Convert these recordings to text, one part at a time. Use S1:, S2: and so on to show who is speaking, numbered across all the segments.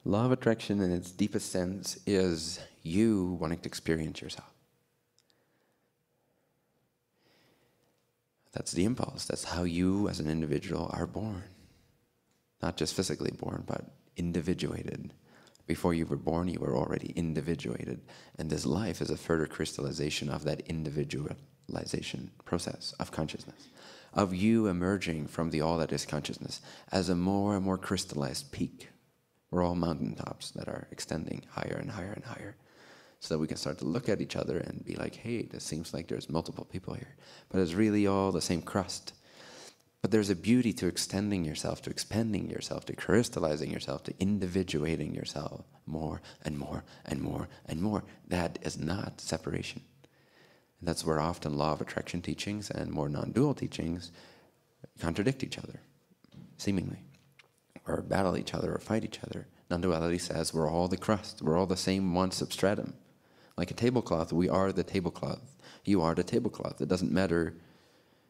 S1: Law of attraction in its deepest sense is you wanting to experience yourself. That's the impulse. That's how you as an individual are born. Not just physically born, but individuated. Before you were born, you were already individuated. And this life is a further crystallization of that individualization process of consciousness, of you emerging from the all that is consciousness as a more and more crystallized peak. We're all mountaintops that are extending higher and higher and higher, so that we can start to look at each other and be like, hey, this seems like there's multiple people here, but it's really all the same crust. But there's a beauty to extending yourself, to expanding yourself, to crystallizing yourself, to individuating yourself more and more and more and more. That is not separation. And that's where often law of attraction teachings and more non-dual teachings contradict each other, seemingly, or battle each other or fight each other. Non-duality says we're all the crust, we're all the same one substratum. Like a tablecloth, we are the tablecloth. You are the tablecloth. It doesn't matter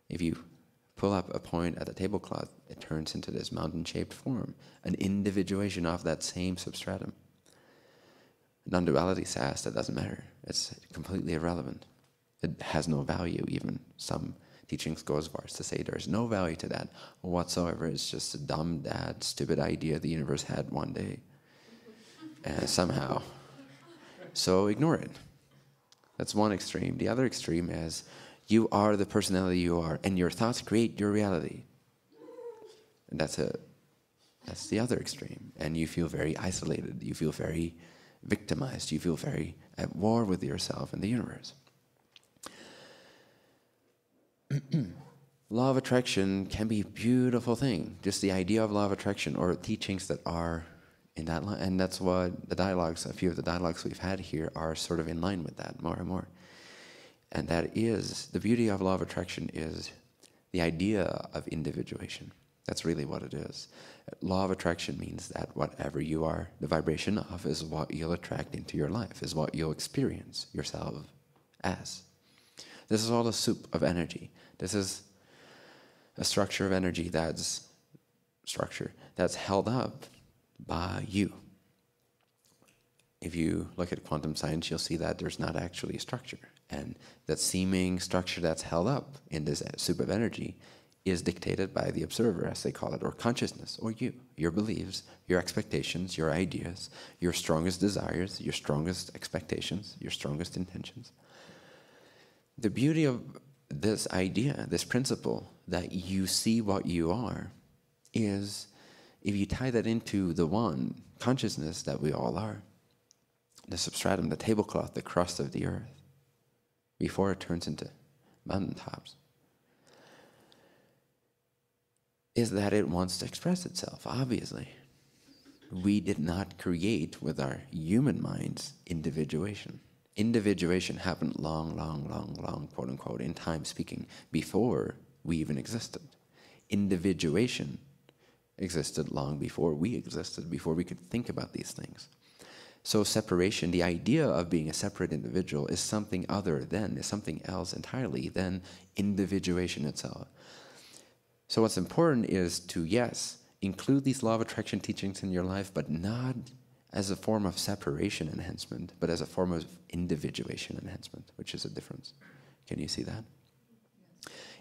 S1: if you pull up a point at the tablecloth, it turns into this mountain-shaped form, an individuation of that same substratum. Non-duality says that doesn't matter. It's completely irrelevant. It has no value. Even some teachings go as far as to say there's no value to that whatsoever. It's just a dumb, dad, stupid idea the universe had one day. And somehow. So ignore it. That's one extreme. The other extreme is you are the personality you are, and your thoughts create your reality. And that's the other extreme. And you feel very isolated. You feel very victimized. You feel very at war with yourself and the universe. Law of attraction can be a beautiful thing. Just the idea of law of attraction or teachings that are in that line. And that's what the dialogues, a few of the dialogues we've had here are sort of in line with that more and more. And that is, the beauty of law of attraction is the idea of individuation. That's really what it is. Law of attraction means that whatever you are, the vibration of is what you'll attract into your life, is what you'll experience yourself as. This is all a soup of energy. This is a structure of energy that's held up by you. If you look at quantum science, you'll see that there's not actually a structure. And that seeming structure that's held up in this soup of energy is dictated by the observer, as they call it, or consciousness, or you, your beliefs, your expectations, your ideas, your strongest desires, your strongest expectations, your strongest intentions. The beauty of this idea, this principle, that you see what you are, is if you tie that into the one consciousness that we all are, the substratum, the tablecloth, the crust of the earth, before it turns into mountaintops, is that it wants to express itself, obviously. We did not create with our human minds individuation. Individuation happened long, quote unquote, in time speaking, before we even existed. Individuation existed long before we existed, before we could think about these things. So separation, the idea of being a separate individual is something other than, is something else entirely than individuation itself. So what's important is to, yes, include these law of attraction teachings in your life, but not as a form of separation enhancement, but as a form of individuation enhancement, which is a difference. Can you see that?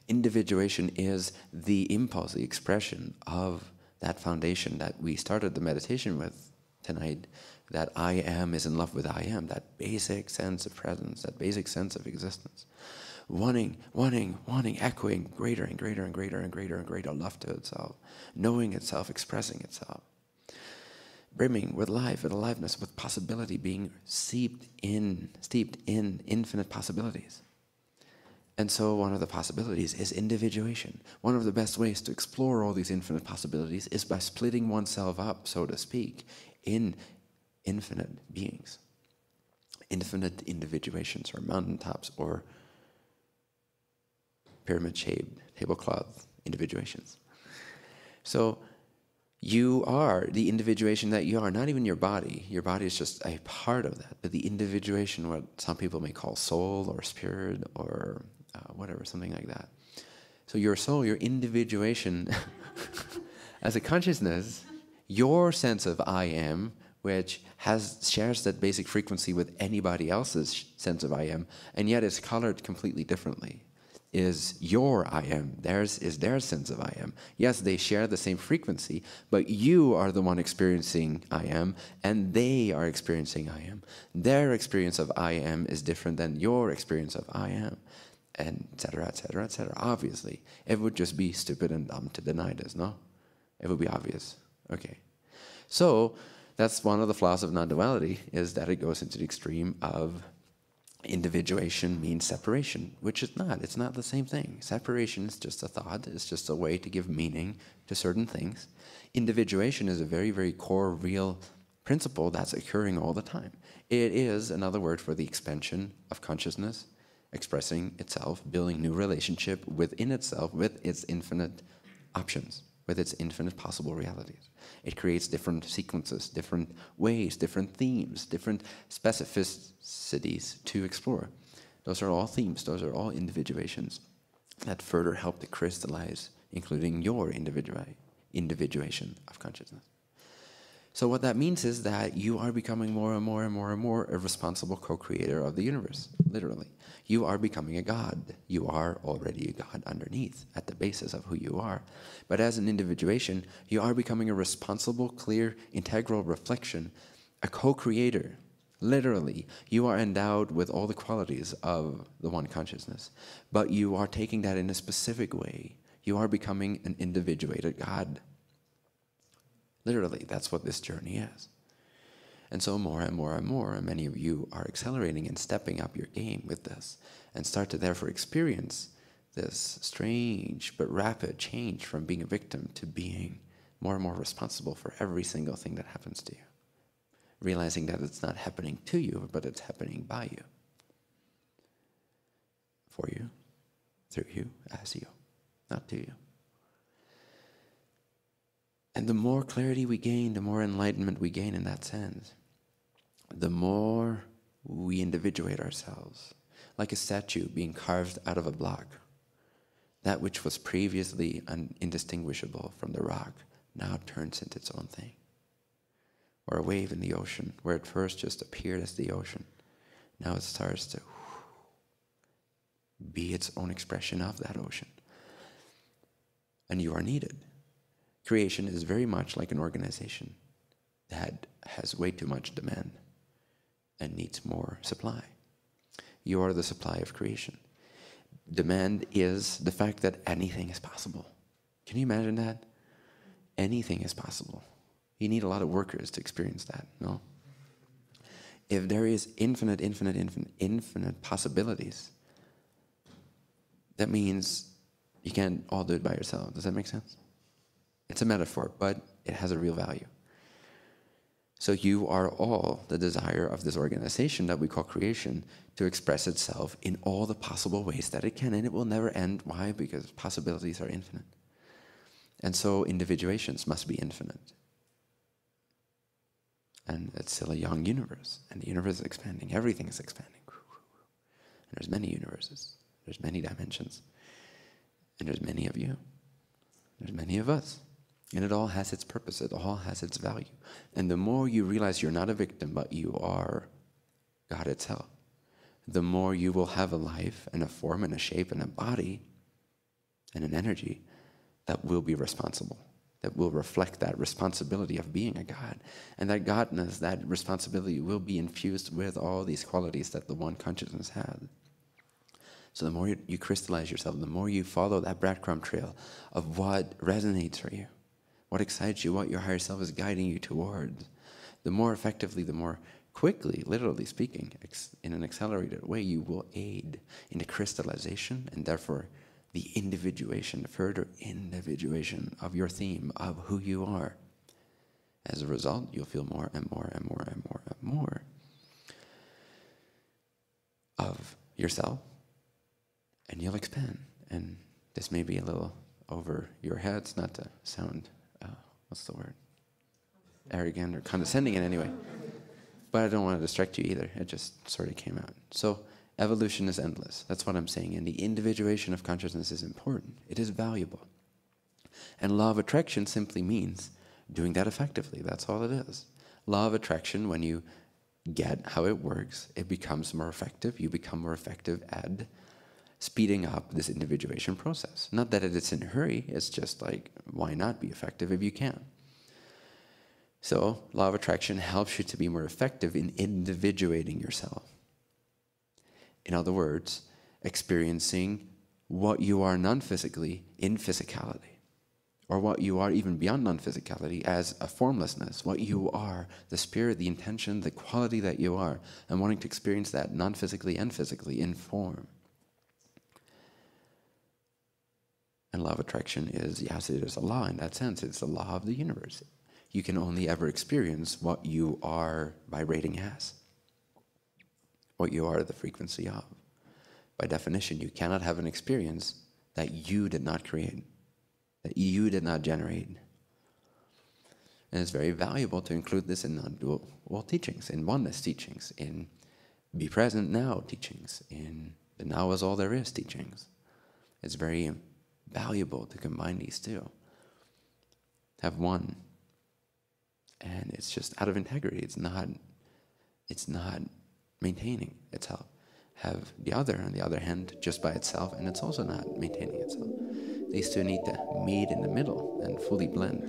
S1: Individuation is the impulse, the expression of that foundation that we started the meditation with tonight, that I am is in love with I am, that basic sense of presence, that basic sense of existence. Wanting, echoing greater and greater and greater and greater and greater love to itself, knowing itself, expressing itself. Brimming with life, with aliveness, with possibility, being steeped in infinite possibilities. And so one of the possibilities is individuation. One of the best ways to explore all these infinite possibilities is by splitting oneself up, so to speak, in infinite beings. Infinite individuations, or mountaintops, or pyramid-shaped tablecloth individuations. So you are the individuation that you are, not even your body. Your body is just a part of that. But the individuation, what some people may call soul or spirit or whatever, something like that. So your soul, your individuation as a consciousness, your sense of I am, which shares that basic frequency with anybody else's sense of I am, and yet is colored completely differently, is your I am. Theirs is their sense of I am. Yes, they share the same frequency, but you are the one experiencing I am, and they are experiencing I am. Their experience of I am is different than your experience of I am, and et cetera, et cetera, et cetera. Obviously, it would just be stupid and dumb to deny this, no? It would be obvious. Okay. So that's one of the flaws of non-duality, is that it goes into the extreme of individuation means separation, which is not. It's not the same thing. Separation is just a thought. It's just a way to give meaning to certain things. Individuation is a very, very core, real principle that's occurring all the time. It is another word for the expansion of consciousness, expressing itself, building new relationship within itself, with its infinite options, with its infinite possible realities. It creates different sequences, different ways, different themes, different specificities to explore. Those are all themes, those are all individuations that further help to crystallize, including your individuation of consciousness. So what that means is that you are becoming more and more and more and more a responsible co-creator of the universe, literally. You are becoming a god. You are already a god underneath, at the basis of who you are. But as an individuation, you are becoming a responsible, clear, integral reflection, a co-creator. Literally, you are endowed with all the qualities of the one consciousness, but you are taking that in a specific way. You are becoming an individuated god. Literally, that's what this journey is. And so more and more and more, and many of you are accelerating and stepping up your game with this, and start to therefore experience this strange but rapid change from being a victim to being more and more responsible for every single thing that happens to you. Realizing that it's not happening to you, but it's happening by you. For you, through you, as you, not to you. And the more clarity we gain, the more enlightenment we gain in that sense, the more we individuate ourselves, like a statue being carved out of a block. That which was previously indistinguishable from the rock now turns into its own thing. Or a wave in the ocean, where at first just appeared as the ocean. Now it starts to be its own expression of that ocean. And you are needed. Creation is very much like an organization that has way too much demand and needs more supply. You are the supply of creation. Demand is the fact that anything is possible. Can you imagine that? Anything is possible. You need a lot of workers to experience that, no? If there is infinite possibilities, that means you can't all do it by yourself. Does that make sense? It's a metaphor, but it has a real value. So you are all the desire of this organization that we call creation to express itself in all the possible ways that it can, and it will never end. Why? Because possibilities are infinite. And so individuations must be infinite. And it's still a young universe, and the universe is expanding. Everything is expanding. And there's many universes. There's many dimensions. And there's many of you. There's many of us. And it all has its purpose. It all has its value. And the more you realize you're not a victim, but you are God itself, the more you will have a life and a form and a shape and a body and an energy that will be responsible, that will reflect that responsibility of being a God. And that godness, that responsibility will be infused with all these qualities that the one consciousness has. So the more you crystallize yourself, the more you follow that breadcrumb trail of what resonates for you, what excites you, what your higher self is guiding you towards, the more effectively, the more quickly, literally speaking, in an accelerated way, you will aid in the crystallization and therefore the individuation, the further individuation of your theme, of who you are. As a result, you'll feel more and more and more and more and more of yourself, and you'll expand. And this may be a little over your heads, not to sound, what's the word? Arrogant or condescending in any way. But I don't want to distract you either. It just sort of came out. So evolution is endless. That's what I'm saying. And the individuation of consciousness is important. It is valuable. And law of attraction simply means doing that effectively. That's all it is. Law of attraction, when you get how it works, it becomes more effective. You become more effective at speeding up this individuation process. Not that it's in a hurry, it's just like, why not be effective if you can? So, law of attraction helps you to be more effective in individuating yourself. In other words, experiencing what you are non-physically in physicality, or what you are even beyond non-physicality as a formlessness, what you are, the spirit, the intention, the quality that you are, and wanting to experience that non-physically and physically in form. And law of attraction is, yes, it is a law in that sense. It's the law of the universe. You can only ever experience what you are vibrating as, what you are the frequency of. By definition, you cannot have an experience that you did not create, that you did not generate. And it's very valuable to include this in non-dual teachings, in oneness teachings, in be present now teachings, in the now is all there is teachings. It's very valuable to combine these two. Have one. And it's just out of integrity. It's not maintaining itself. Have the other, on the other hand, just by itself, and it's also not maintaining itself. These two need to meet in the middle and fully blend.